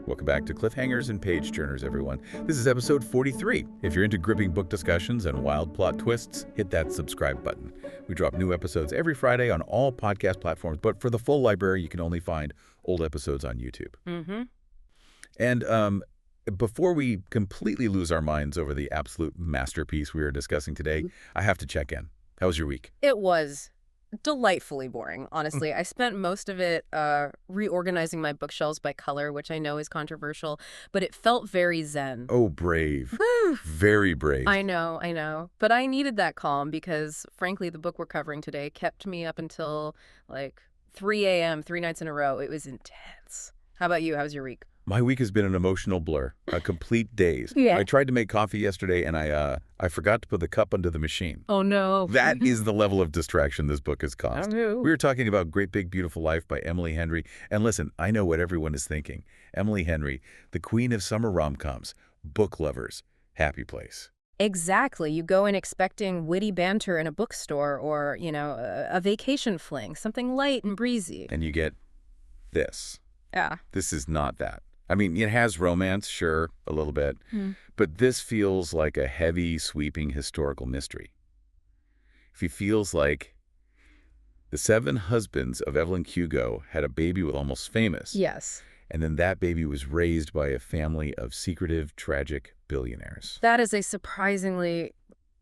Welcome back to Cliffhangers and Page Turners, everyone. This is episode 43. If you're into gripping book discussions and wild plot twists, hit that subscribe button. We drop new episodes every Friday on all podcast platforms, but for the full library, you can only find old episodes on YouTube. And before we completely lose our minds over the absolute masterpiece we are discussing today, I have to check in. How was your week? It was delightfully boring, honestly. I spent most of it reorganizing my bookshelves by color, which I know is controversial, but it felt very zen. Oh, brave. Very brave. I know. But I needed that calm because, frankly, the book we're covering today kept me up until, like, 3 a.m., 3 nights in a row. It was intense. How about you? How was your week? My week has been an emotional blur, a complete daze. Yeah. I tried to make coffee yesterday, and I forgot to put the cup under the machine. Oh, no. That is the level of distraction this book has caused. We were talking about Great Big Beautiful Life by Emily Henry. And listen, I know what everyone is thinking. Emily Henry, the queen of summer rom-coms, book lovers, happy place. Exactly. You go in expecting witty banter in a bookstore or, a vacation fling, something light and breezy. And you get this. Yeah. This is not that. I mean, it has romance, sure, a little bit, but this feels like a heavy, sweeping historical mystery. It feels like the 7 husbands of Evelyn Hugo had a baby with Almost Famous. Yes. And then that baby was raised by a family of secretive, tragic billionaires. That is a surprisingly,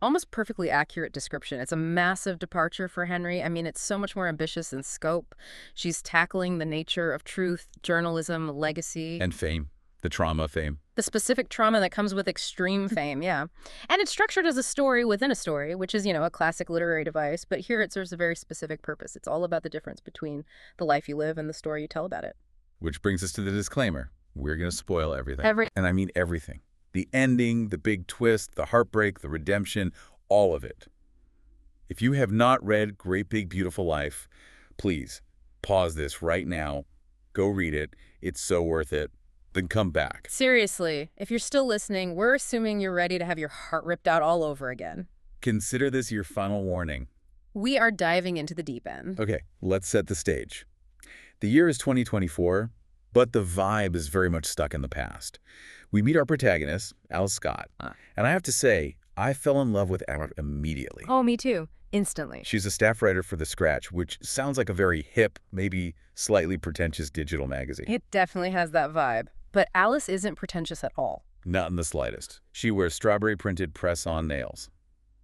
almost perfectly accurate description. It's a massive departure for Henry. I mean, it's so much more ambitious in scope. She's tackling the nature of truth, journalism, legacy. And fame. The trauma fame. The specific trauma that comes with extreme fame, yeah. And it's structured as a story within a story, which is, a classic literary device. But here it serves a very specific purpose. It's all about the difference between the life you live and the story you tell about it. Which brings us to the disclaimer. We're going to spoil everything. And I mean everything. The ending, the big twist, the heartbreak, the redemption, all of it. If you have not read Great Big Beautiful Life, please pause this right now. Go read it. It's so worth it. Then come back. Seriously, if you're still listening, we're assuming you're ready to have your heart ripped out all over again. Consider this your final warning. We are diving into the deep end. Okay, let's set the stage. The year is 2024, but the vibe is very much stuck in the past. We meet our protagonist, Alice Scott, and I have to say, I fell in love with Alice immediately. Oh, me too. Instantly. She's a staff writer for The Scratch, which sounds like a very hip, maybe slightly pretentious digital magazine. It definitely has that vibe. But Alice isn't pretentious at all. Not in the slightest. She wears strawberry-printed press-on nails.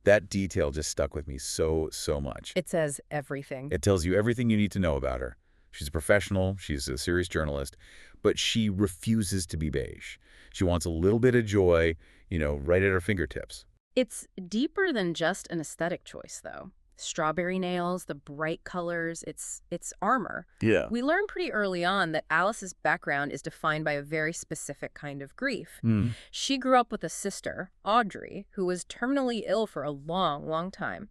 That detail just stuck with me so much. It says everything. It tells you everything you need to know about her. She's a professional, she's a serious journalist, but she refuses to be beige. She wants a little bit of joy, right at her fingertips. It's deeper than just an aesthetic choice, though. Strawberry nails, the bright colors, it's armor. Yeah. We learn pretty early on that Alice's background is defined by a very specific kind of grief. She grew up with a sister, Audrey, who was terminally ill for a long time.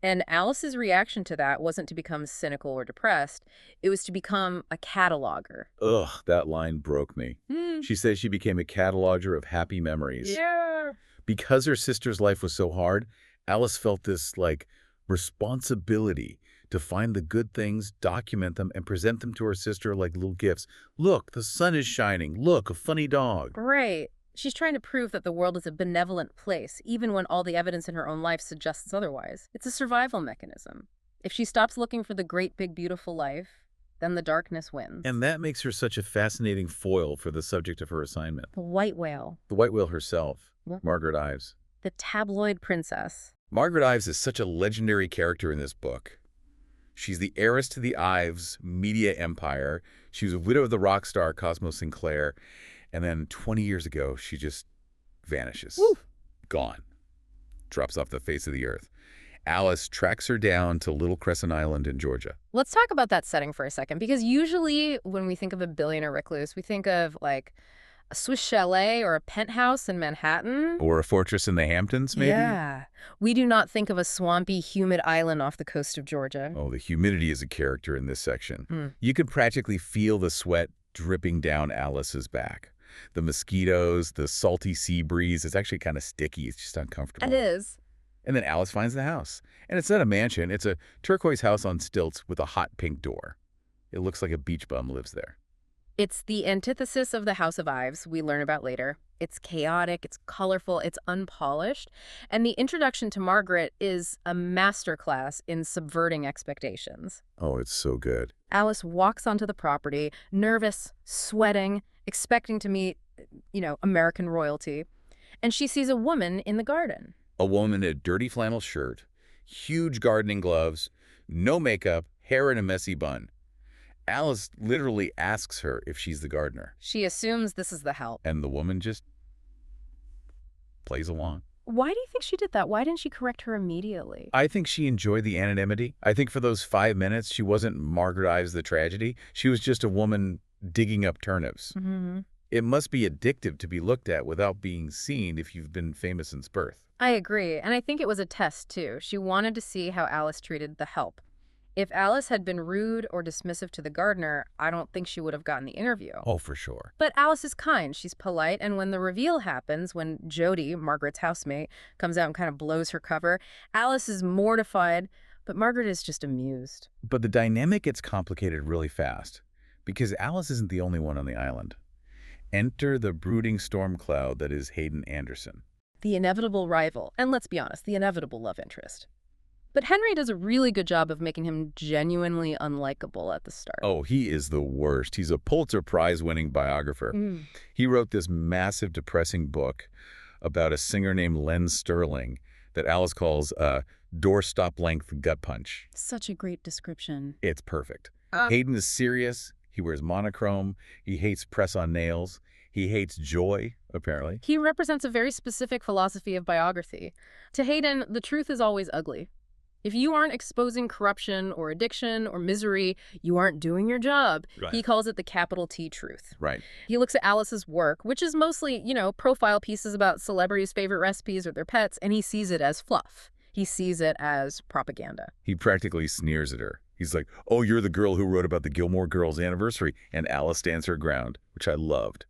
And Alice's reaction to that wasn't to become cynical or depressed. It was to become a cataloger. Ugh, that line broke me. She says she became a cataloger of happy memories. Yeah. Because her sister's life was so hard, Alice felt this, responsibility to find the good things, document them, and present them to her sister like little gifts. Look, the sun is shining. Look, a funny dog. Right. She's trying to prove that the world is a benevolent place, even when all the evidence in her own life suggests otherwise. It's a survival mechanism. If she stops looking for the great big beautiful life, then the darkness wins. And that makes her such a fascinating foil for the subject of her assignment. The white whale. The white whale herself, What? Margaret Ives. The tabloid princess. Margaret Ives is such a legendary character in this book. She's the heiress to the Ives media empire. She was a widow of the rock star Cosmo Sinclair. And then 20 years ago, she just vanishes. Woo. Gone. Drops off the face of the earth. Alice tracks her down to Little Crescent Island in Georgia. Let's talk about that setting for a second, because usually when we think of a billionaire recluse, we think of like a Swiss chalet or a penthouse in Manhattan. Or a fortress in the Hamptons, maybe? Yeah. We do not think of a swampy, humid island off the coast of Georgia. Oh, the humidity is a character in this section. You can practically feel the sweat dripping down Alice's back. The mosquitoes, the salty sea breeze. It's actually kind of sticky. It's just uncomfortable. It is. And then Alice finds the house. And it's not a mansion. It's a turquoise house on stilts with a hot pink door. It looks like a beach bum lives there. It's the antithesis of the House of Ives we learn about later. It's chaotic, it's colorful, it's unpolished, and the introduction to Margaret is a masterclass in subverting expectations. Oh, it's so good. Alice walks onto the property, nervous, sweating, expecting to meet, American royalty, and she sees a woman in the garden. A woman in a dirty flannel shirt, huge gardening gloves, no makeup, hair in a messy bun. Alice literally asks her if she's the gardener. She assumes this is the help. And the woman just plays along. Why do you think she did that? Why didn't she correct her immediately? I think she enjoyed the anonymity. I think for those 5 minutes, she wasn't Margaret Ives the tragedy. She was just a woman digging up turnips. Mm-hmm. It must be addictive to be looked at without being seen if you've been famous since birth. I agree, and I think it was a test, too. She wanted to see how Alice treated the help. If Alice had been rude or dismissive to the gardener, I don't think she would have gotten the interview. Oh, for sure. But Alice is kind. She's polite. And when the reveal happens, when Jody, Margaret's housemate, comes out and kind of blows her cover, Alice is mortified, but Margaret is just amused. But the dynamic gets complicated really fast because Alice isn't the only one on the island. Enter the brooding storm cloud that is Hayden Anderson. The inevitable rival. And let's be honest, the inevitable love interest. But Henry does a really good job of making him genuinely unlikable at the start. Oh, he is the worst. He's a Pulitzer Prize-winning biographer. He wrote this massive, depressing book about a singer named Len Sterling that Alice calls a doorstop-length gut punch. Such a great description. It's perfect. Hayden is serious. He wears monochrome. He hates press-on nails. He hates joy, apparently. He represents a very specific philosophy of biography. To Hayden, the truth is always ugly. If you aren't exposing corruption or addiction or misery, you aren't doing your job. Right. He calls it the capital T truth. Right. He looks at Alice's work, which is mostly, profile pieces about celebrities' favorite recipes or their pets, and he sees it as fluff. He sees it as propaganda. He practically sneers at her. He's like, oh, you're the girl who wrote about the Gilmore Girls anniversary, and Alice stands her ground, which I loved.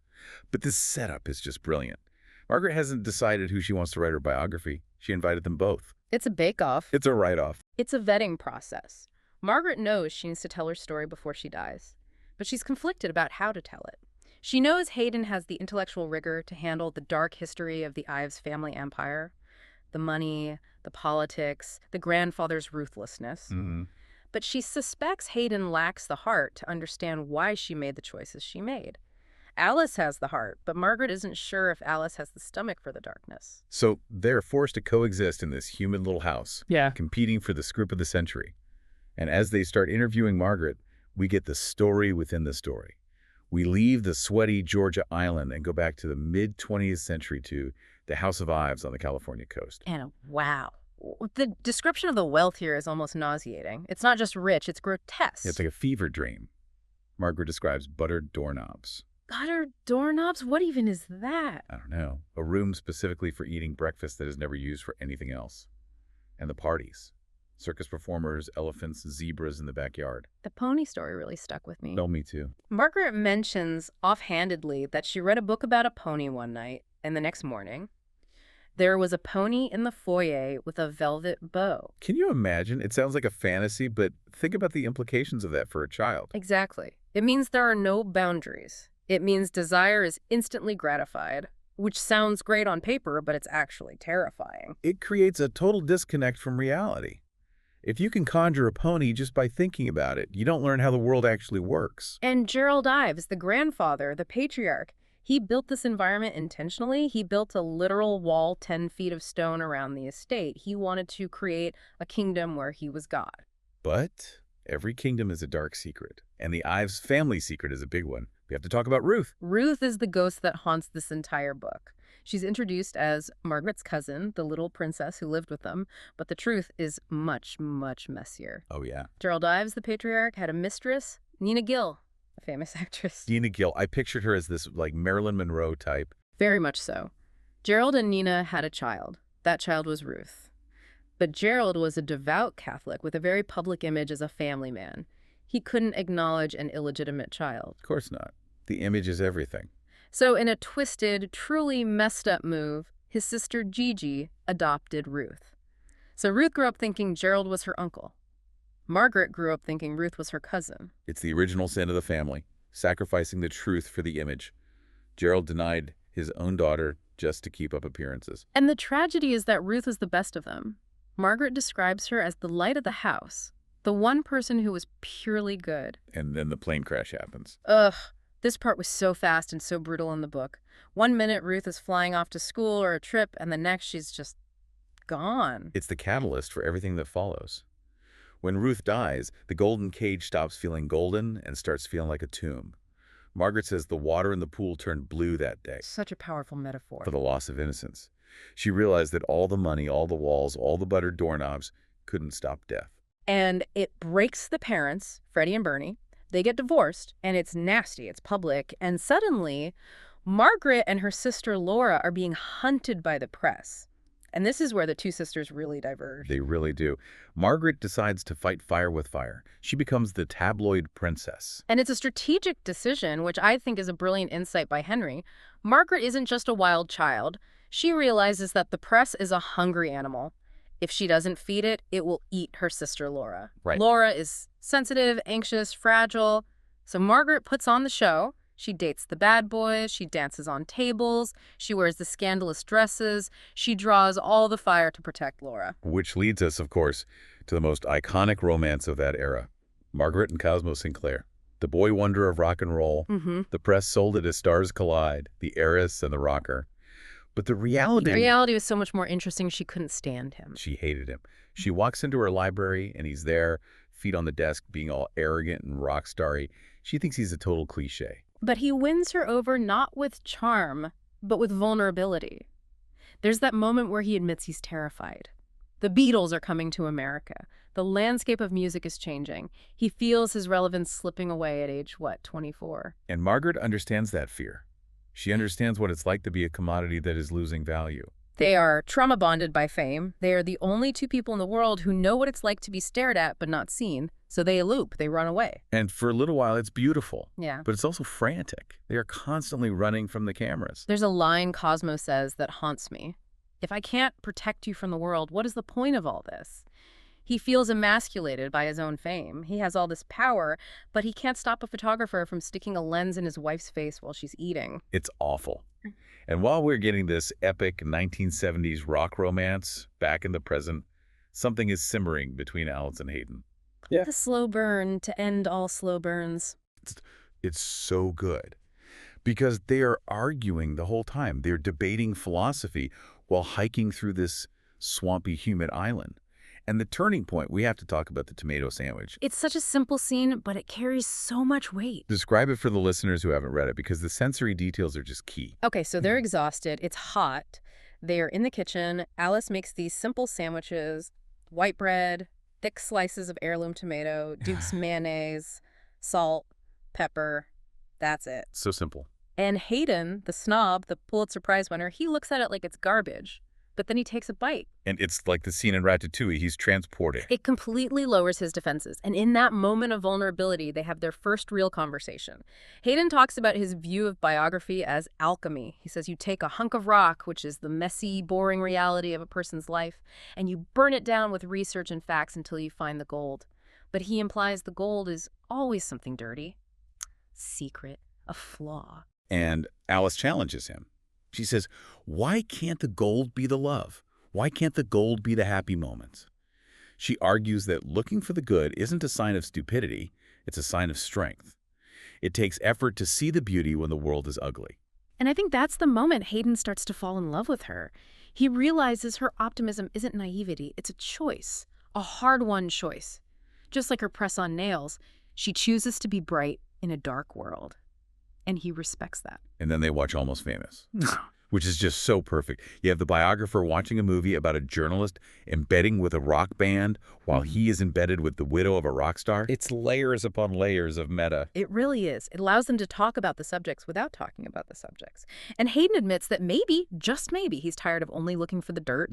But this setup is just brilliant. Margaret hasn't decided who she wants to write her biography. She invited them both. It's a bake-off. It's a write-off. It's a vetting process. Margaret knows she needs to tell her story before she dies, but she's conflicted about how to tell it. She knows Hayden has the intellectual rigor to handle the dark history of the Ives family empire, the money, the politics, the grandfather's ruthlessness. But she suspects Hayden lacks the heart to understand why she made the choices she made. Alice has the heart, but Margaret isn't sure if Alice has the stomach for the darkness. So they're forced to coexist in this humid little house, competing for the scoop of the century. And as they start interviewing Margaret, we get the story within the story. We leave the sweaty Georgia island and go back to the mid-20th century to the House of Ives on the California coast. And wow. The description of the wealth here is almost nauseating. It's not just rich, it's grotesque. It's like a fever dream. Margaret describes buttered doorknobs. Buttered doorknobs? What even is that? I don't know. A room specifically for eating breakfast that is never used for anything else. And the parties. Circus performers, elephants, zebras in the backyard. The pony story really stuck with me. Oh, me too. Margaret mentions offhandedly that she read a book about a pony one night, and the next morning, there was a pony in the foyer with a velvet bow. Can you imagine? It sounds like a fantasy, but think about the implications of that for a child. Exactly. It means there are no boundaries. It means desire is instantly gratified, which sounds great on paper, but it's actually terrifying. It creates a total disconnect from reality. If you can conjure a pony just by thinking about it, you don't learn how the world actually works. And Gerald Ives, the grandfather, the patriarch, he built this environment intentionally. He built a literal wall 10 feet of stone around the estate. He wanted to create a kingdom where he was God. But every kingdom is a dark secret, and the Ives family secret is a big one. We have to talk about Ruth. Ruth is the ghost that haunts this entire book. She's introduced as Margaret's cousin, the little princess who lived with them, but the truth is much, much messier. Oh, yeah. Gerald Ives, the patriarch, had a mistress, Nina Gill, a famous actress. Nina Gill. I pictured her as this, like, Marilyn Monroe type. Very much so. Gerald and Nina had a child. That child was Ruth. But Gerald was a devout Catholic with a very public image as a family man. He couldn't acknowledge an illegitimate child. Of course not. The image is everything. So in a twisted, truly messed up move, his sister Gigi adopted Ruth. So Ruth grew up thinking Gerald was her uncle. Margaret grew up thinking Ruth was her cousin. It's the original sin of the family. sacrificing the truth for the image. Gerald denied his own daughter just to keep up appearances. And the tragedy is that Ruth was the best of them. Margaret describes her as the light of the house, the one person who was purely good. And then the plane crash happens. Ugh, this part was so fast and so brutal in the book. One minute Ruth is flying off to school or a trip, and the next she's just gone. It's the catalyst for everything that follows. When Ruth dies, the golden cage stops feeling golden and starts feeling like a tomb. Margaret says the water in the pool turned blue that day. Such a powerful metaphor. For the loss of innocence. She realized that all the money, all the walls, all the buttered doorknobs couldn't stop death. And it breaks the parents, Freddie and Bernie. They get divorced, and it's nasty, it's public, and suddenly, Margaret and her sister Laura are being hunted by the press. And this is where the two sisters really diverge. They really do. Margaret decides to fight fire with fire. She becomes the tabloid princess. And it's a strategic decision, which I think is a brilliant insight by Henry. Margaret isn't just a wild child. She realizes that the press is a hungry animal. If she doesn't feed it, it will eat her sister Laura. Right. Laura is sensitive, anxious, fragile. So Margaret puts on the show. She dates the bad boys. She dances on tables. She wears the scandalous dresses. She draws all the fire to protect Laura. Which leads us, of course, to the most iconic romance of that era. Margaret and Cosmo Sinclair. The boy wonder of rock and roll. The press sold it as Stars Collide, the heiress and the rocker. But the reality... The reality was so much more interesting. She couldn't stand him. She hated him. She walks into her library, and he's there, feet on the desk, being all arrogant and rock starry. She thinks he's a total cliche. But he wins her over not with charm, but with vulnerability. There's that moment where he admits he's terrified. The Beatles are coming to America. The landscape of music is changing. He feels his relevance slipping away at age, 24? And Margaret understands that fear. She understands what it's like to be a commodity that is losing value. They are trauma-bonded by fame. They are the only two people in the world who know what it's like to be stared at but not seen. So they elope, they run away. And for a little while, it's beautiful. Yeah. But it's also frantic. They are constantly running from the cameras. There's a line Cosmo says that haunts me. If I can't protect you from the world, what is the point of all this? He feels emasculated by his own fame. He has all this power, but he can't stop a photographer from sticking a lens in his wife's face while she's eating. It's awful. And while we're getting this epic 1970s rock romance back in the present, something is simmering between Alice and Hayden. Yeah. The slow burn to end all slow burns. It's so good because they are arguing the whole time. They're debating philosophy while hiking through this swampy, humid island. And the turning point, we have to talk about the tomato sandwich. It's such a simple scene, but it carries so much weight. Describe it for the listeners who haven't read it, because the sensory details are just key. Okay, so they're exhausted. It's hot. They're in the kitchen. Alice makes these simple sandwiches, white bread, thick slices of heirloom tomato, Duke's mayonnaise, salt, pepper. That's it. So simple. And Hayden, the snob, the Pulitzer Prize winner, he looks at it like it's garbage. But then he takes a bite. And it's like the scene in Ratatouille. He's transported. It completely lowers his defenses. And in that moment of vulnerability, they have their first real conversation. Hayden talks about his view of biography as alchemy. He says you take a hunk of rock, which is the messy, boring reality of a person's life, and you burn it down with research and facts until you find the gold. But he implies the gold is always something dirty, secret, a flaw. And Alice challenges him. She says, why can't the gold be the love? Why can't the gold be the happy moments? She argues that looking for the good isn't a sign of stupidity, it's a sign of strength. It takes effort to see the beauty when the world is ugly. And I think that's the moment Hayden starts to fall in love with her. He realizes her optimism isn't naivety, it's a choice, a hard-won choice. Just like her press-on nails, she chooses to be bright in a dark world. And he respects that. And then they watch Almost Famous, which is just so perfect. You have the biographer watching a movie about a journalist embedding with a rock band while he is embedded with the widow of a rock star. It's layers upon layers of meta. It really is. It allows them to talk about the subjects without talking about the subjects. And Hayden admits that maybe, just maybe, he's tired of only looking for the dirt.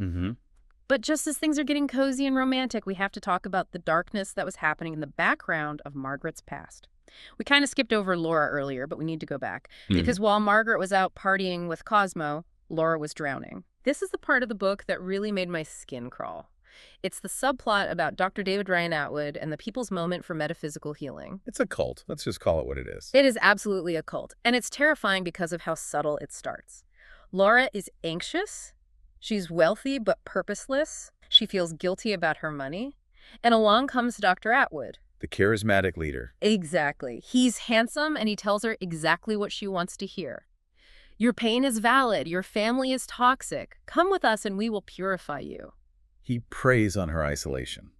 But just as things are getting cozy and romantic, we have to talk about the darkness that was happening in the background of Margaret's past. We kind of skipped over Laura earlier, but we need to go back. Because while Margaret was out partying with Cosmo, Laura was drowning. This is the part of the book that really made my skin crawl. It's the subplot about Dr. David Ryan Atwood and the people's moment for metaphysical healing. It's a cult. Let's just call it what it is. It is absolutely a cult, and it's terrifying because of how subtle it starts. Laura is anxious. She's wealthy but purposeless. She feels guilty about her money. And along comes Dr. Atwood. The charismatic leader. Exactly. He's handsome, and he tells her exactly what she wants to hear. Your pain is valid. Your family is toxic. Come with us and we will purify you. He preys on her isolation.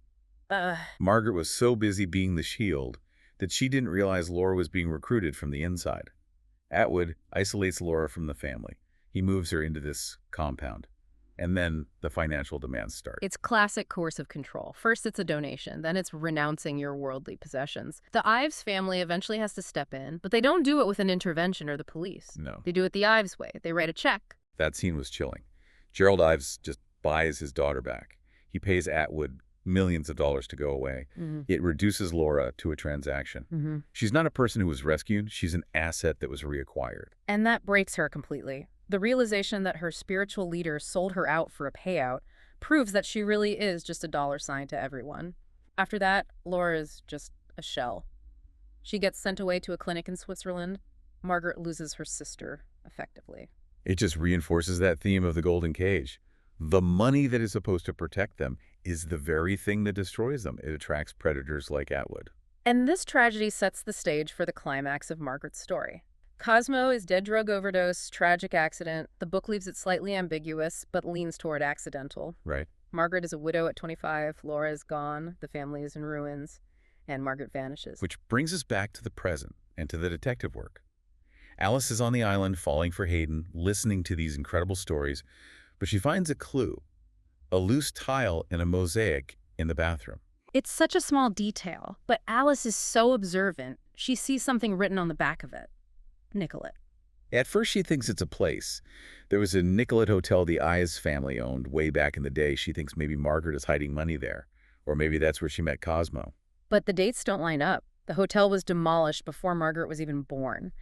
Margaret was so busy being the shield that she didn't realize Laura was being recruited from the inside. Atwood isolates Laura from the family. He moves her into this compound. And then the financial demands start. It's classic coercive control. First, it's a donation. Then it's renouncing your worldly possessions. The Ives family eventually has to step in, but they don't do it with an intervention or the police. No. They do it the Ives way. They write a check. That scene was chilling. Gerald Ives just buys his daughter back. He pays Atwood millions of dollars to go away. It reduces Laura to a transaction. She's not a person who was rescued. She's an asset that was reacquired. And that breaks her completely. The realization that her spiritual leader sold her out for a payout proves that she really is just a dollar sign to everyone. After that, Laura is just a shell. She gets sent away to a clinic in Switzerland. Margaret loses her sister, effectively. It just reinforces that theme of the golden cage. The money that is supposed to protect them is the very thing that destroys them. It attracts predators like Atwood. And this tragedy sets the stage for the climax of Margaret's story. Cosmo is dead drug overdose, tragic accident. The book leaves it slightly ambiguous, but leans toward accidental. Right. Margaret is a widow at 25. Laura is gone. The family is in ruins. And Margaret vanishes. Which brings us back to the present and to the detective work. Alice is on the island falling for Hayden, listening to these incredible stories, but she finds a clue, a loose tile in a mosaic in the bathroom. It's such a small detail, but Alice is so observant, she sees something written on the back of it. Nicollet. At first, she thinks it's a place. There was a Nicollet hotel the Ives family owned way back in the day. She thinks maybe Margaret is hiding money there, or maybe that's where she met Cosmo. But the dates don't line up. The hotel was demolished before Margaret was even born.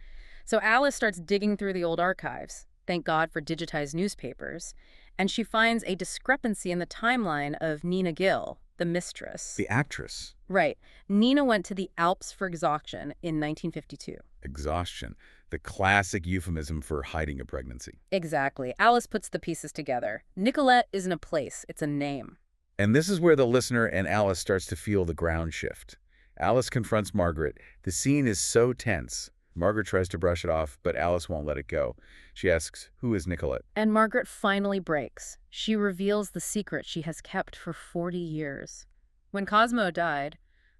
So Alice starts digging through the old archives. Thank God for digitized newspapers. And she finds a discrepancy in the timeline of Nina Gill, the mistress. The actress. Right. Nina went to the Alps for exhaustion in 1952. Exhaustion. The classic euphemism for hiding a pregnancy. Exactly. Alice puts the pieces together. Nicolette isn't a place, it's a name. And this is where the listener and Alice starts to feel the ground shift. Alice confronts Margaret. The scene is so tense. Margaret tries to brush it off, but Alice won't let it go. She asks, who is Nicolette? And Margaret finally breaks. She reveals the secret she has kept for 40 years. When Cosmo died,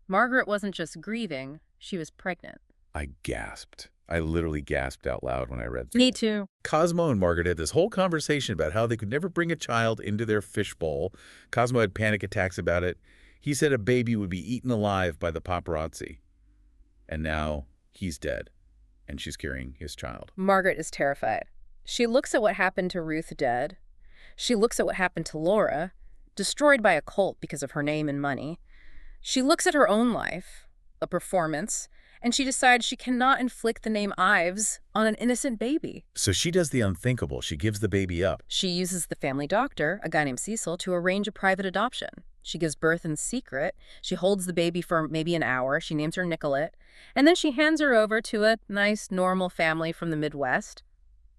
Margaret wasn't just grieving, she was pregnant. I gasped. I literally gasped out loud when I read that. Me too. Cosmo and Margaret had this whole conversation about how they could never bring a child into their fishbowl. Cosmo had panic attacks about it. He said a baby would be eaten alive by the paparazzi. And now he's dead, and she's carrying his child. Margaret is terrified. She looks at what happened to Ruth dead. She looks at what happened to Laura, destroyed by a cult because of her name and money. She looks at her own life, a performance, and she decides she cannot inflict the name Ives on an innocent baby. So she does the unthinkable. She gives the baby up. She uses the family doctor, a guy named Cecil, to arrange a private adoption. She gives birth in secret. She holds the baby for maybe an hour. She names her Nicolette. And then she hands her over to a nice, normal family from the Midwest.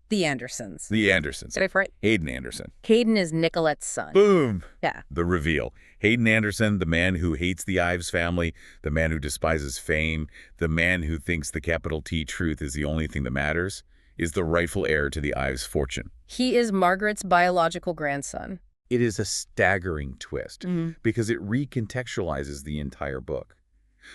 The Andersons. The Andersons. Did I right? Hayden Anderson. Hayden is Nicolette's son. Boom. Yeah. The reveal. Hayden Anderson, the man who hates the Ives family, the man who despises fame, the man who thinks the capital T truth is the only thing that matters, is the rightful heir to the Ives fortune. He is Margaret's biological grandson. It is a staggering twist because it recontextualizes the entire book.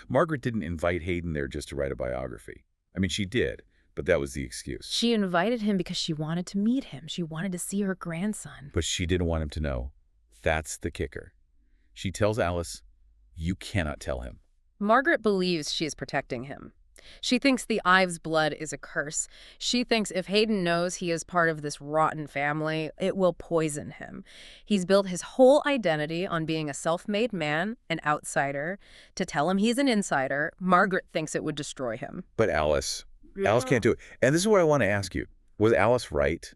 Margaret didn't invite Hayden there just to write a biography. I mean, she did, but that was the excuse. She invited him because she wanted to meet him. She wanted to see her grandson. But she didn't want him to know. That's the kicker. She tells Alice, you cannot tell him. Margaret believes she is protecting him. She thinks the Ives blood is a curse. She thinks if Hayden knows he is part of this rotten family, it will poison him. He's built his whole identity on being a self-made man, an outsider. To tell him he's an insider, Margaret thinks it would destroy him. But Alice can't do it. And this is what I want to ask you. Was Alice right?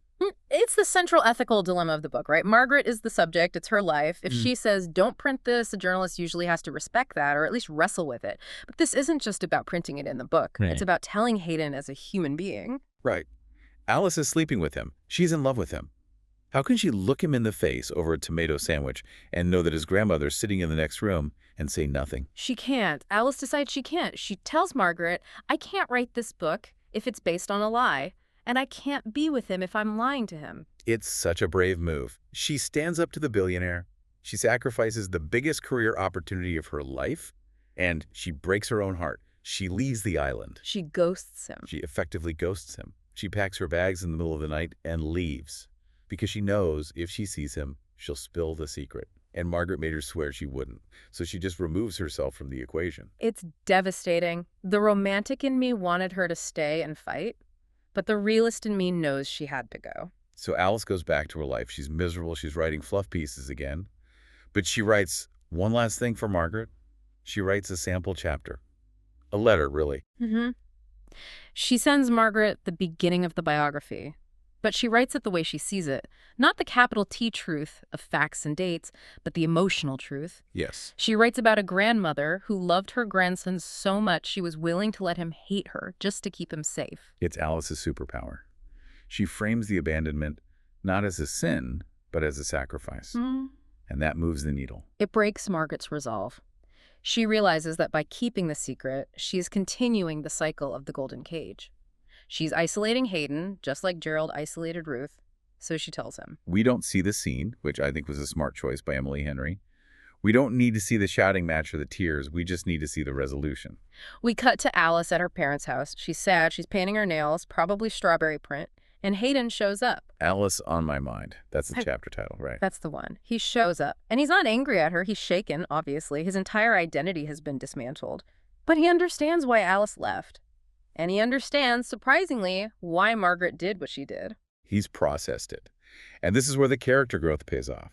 It's the central ethical dilemma of the book, right? Margaret is the subject. It's her life. If she says, don't print this, a journalist usually has to respect that or at least wrestle with it. But this isn't just about printing it in the book. Right. It's about telling Hayden as a human being. Right. Alice is sleeping with him. She's in love with him. How can she look him in the face over a tomato sandwich and know that his grandmother's sitting in the next room and say nothing? She can't. Alice decides she can't. She tells Margaret, I can't write this book if it's based on a lie, and I can't be with him if I'm lying to him. It's such a brave move. She stands up to the billionaire. She sacrifices the biggest career opportunity of her life, and she breaks her own heart. She leaves the island. She ghosts him. She effectively ghosts him. She packs her bags in the middle of the night and leaves because she knows if she sees him, she'll spill the secret. And Margaret made her swear she wouldn't. So she just removes herself from the equation. It's devastating. The romantic in me wanted her to stay and fight, but the realist in me knows she had to go. So Alice goes back to her life. She's miserable. She's writing fluff pieces again. But she writes one last thing for Margaret. She writes a sample chapter. A letter, really. She sends Margaret the beginning of the biography, but she writes it the way she sees it. Not the capital T truth of facts and dates, but the emotional truth. Yes. She writes about a grandmother who loved her grandson so much she was willing to let him hate her just to keep him safe. It's Alice's superpower. She frames the abandonment not as a sin, but as a sacrifice. And that moves the needle. It breaks Margaret's resolve. She realizes that by keeping the secret, she is continuing the cycle of the golden cage. She's isolating Hayden, just like Gerald isolated Ruth, so she tells him. We don't see the scene, which I think was a smart choice by Emily Henry. We don't need to see the shouting match or the tears. We just need to see the resolution. We cut to Alice at her parents' house. She's sad. She's painting her nails, probably strawberry print. And Hayden shows up. Alice on My Mind. That's the chapter title, right? That's the one. He shows up. And he's not angry at her. He's shaken, obviously. His entire identity has been dismantled. But he understands why Alice left. And he understands, surprisingly, why Margaret did what she did. He's processed it. And this is where the character growth pays off.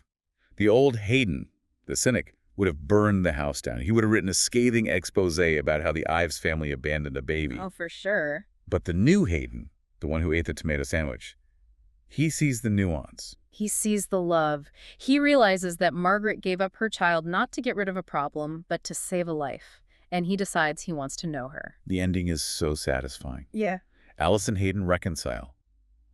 The old Hayden, the cynic, would have burned the house down. He would have written a scathing expose about how the Ives family abandoned a baby. Oh, for sure. But the new Hayden, the one who ate the tomato sandwich, he sees the nuance. He sees the love. He realizes that Margaret gave up her child not to get rid of a problem, but to save a life. And he decides he wants to know her. The ending is so satisfying. Yeah. Alice and Hayden reconcile.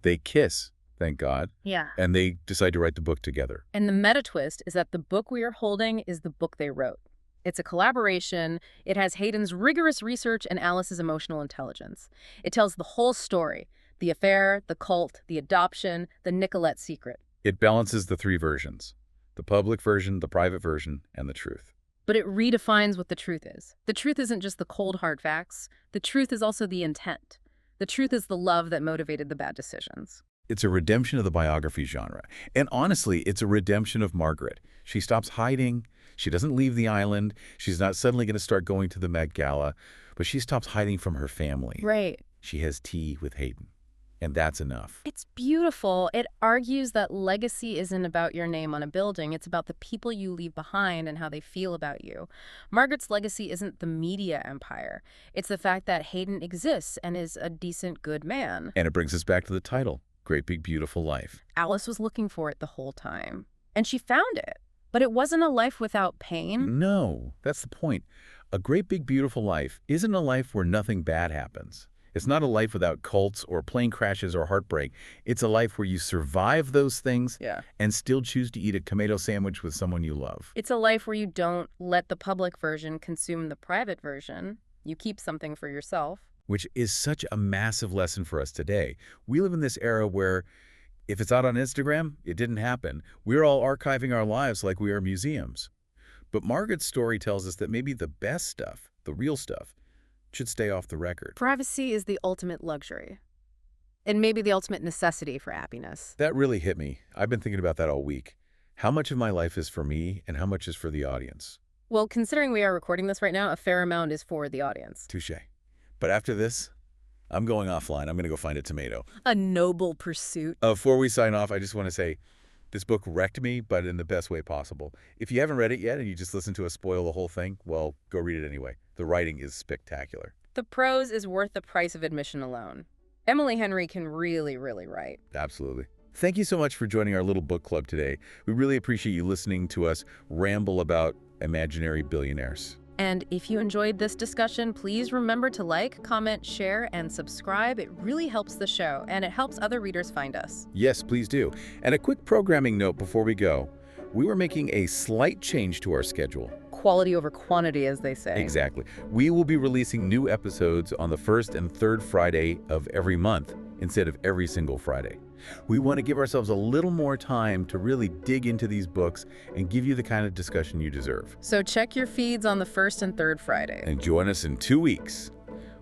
They kiss, thank God. Yeah. And they decide to write the book together. And the meta twist is that the book we are holding is the book they wrote. It's a collaboration. It has Hayden's rigorous research and Alice's emotional intelligence. It tells the whole story. The affair, the cult, the adoption, the Nicolette secret. It balances the three versions. The public version, the private version, and the truth. But it redefines what the truth is. The truth isn't just the cold, hard facts. The truth is also the intent. The truth is the love that motivated the bad decisions. It's a redemption of the biography genre. And honestly, it's a redemption of Margaret. She stops hiding. She doesn't leave the island. She's not suddenly going to start going to the Met Gala. But she stops hiding from her family. Right. She has tea with Hayden. And that's enough. It's beautiful. It argues that legacy isn't about your name on a building. It's about the people you leave behind and how they feel about you. Margaret's legacy isn't the media empire. It's the fact that Hayden exists and is a decent, good man. And it brings us back to the title, Great Big Beautiful Life. Alice was looking for it the whole time. And she found it. But it wasn't a life without pain. No, that's the point. A Great Big Beautiful Life isn't a life where nothing bad happens. It's not a life without cults or plane crashes or heartbreak. It's a life where you survive those things and still choose to eat a tomato sandwich with someone you love. It's a life where you don't let the public version consume the private version. You keep something for yourself. Which is such a massive lesson for us today. We live in this era where if it's out on Instagram, it didn't happen. We're all archiving our lives like we are museums. But Margaret's story tells us that maybe the best stuff, the real stuff, should stay off the record. Privacy is the ultimate luxury. And maybe the ultimate necessity for happiness. That really hit me. I've been thinking about that all week. How much of my life is for me and how much is for the audience? Well, considering we are recording this right now, a fair amount is for the audience. Touché. But after this, I'm going offline. I'm going to go find a tomato. A noble pursuit. Before we sign off, I just want to say this book wrecked me, but in the best way possible. If you haven't read it yet and you just listened to us spoil the whole thing, well, go read it anyway. The writing is spectacular. The prose is worth the price of admission alone. Emily Henry can really, really write. Absolutely. Thank you so much for joining our little book club today. We really appreciate you listening to us ramble about imaginary billionaires. And if you enjoyed this discussion, please remember to like, comment, share, and subscribe. It really helps the show, and it helps other readers find us. Yes, please do. And a quick programming note before we go. We were making a slight change to our schedule. Quality over quantity, as they say. Exactly. We will be releasing new episodes on the first and third Friday of every month instead of every single Friday. We want to give ourselves a little more time to really dig into these books and give you the kind of discussion you deserve. So check your feeds on the first and third Friday. And join us in 2 weeks.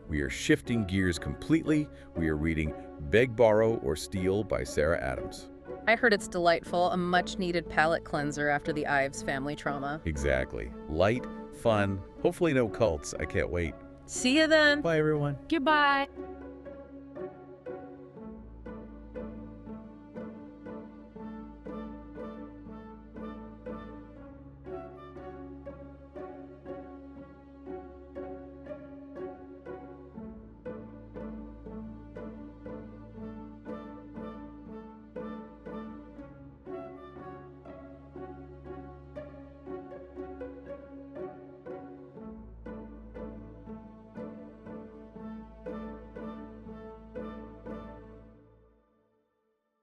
We are shifting gears completely. We are reading Beg, Borrow, or Steal by Sarah Adams. I heard it's delightful, a much-needed palate cleanser after the Ives family trauma. Exactly. Light, fun, hopefully no cults. I can't wait. See you then. Bye, everyone. Goodbye.